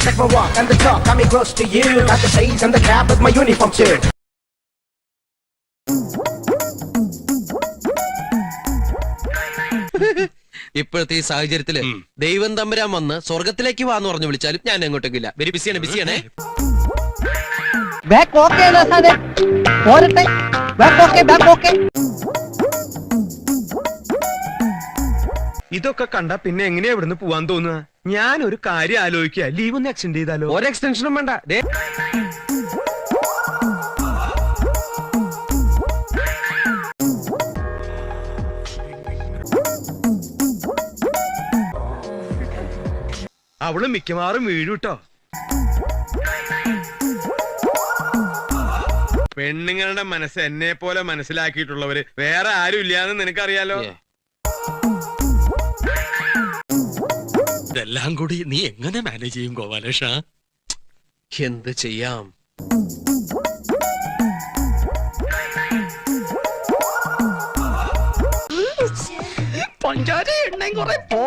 Check my walk and the talk, coming close to you. Got the shades and the cap with my uniform too. ഇപ്പോഴത്തെ ഈ സാഹചര്യത്തില് ദൈവം തമ്പുരാൻ വന്ന് സ്വർഗത്തിലേക്ക് വാന്ന് പറഞ്ഞു വിളിച്ചാലും ഞാൻ എങ്ങോട്ടേക്കില്ല. വെരി ബിസിയാണേ. ഇതൊക്കെ കണ്ട പിന്നെ എങ്ങനെയാ ഇവിടുന്ന് പോവാൻ തോന്നുക? ഞാൻ ഒരു കാര്യം ആലോചിക്കുക, ലീവ് ഒന്ന് എക്സ്റ്റെൻഡ് ചെയ്താലോ? ഒരു എക്സ്റ്റൻഷനും വേണ്ട. അവള് മിക്കവാറും വീഴുട്ടോ. പെണ്ണുങ്ങളുടെ മനസ്സ് എന്നെ പോലെ മനസ്സിലാക്കിയിട്ടുള്ളവര് വേറെ ആരും ഇല്ലാന്ന് നിനക്കറിയാലോ. ഇതെല്ലാം കൂടി നീ എങ്ങനെ മാനേജ് ചെയ്യും ഗോപാലേഷ? എന്ത് ചെയ്യാം? പഞ്ചാര എണ്ണയും കുറെ പോ.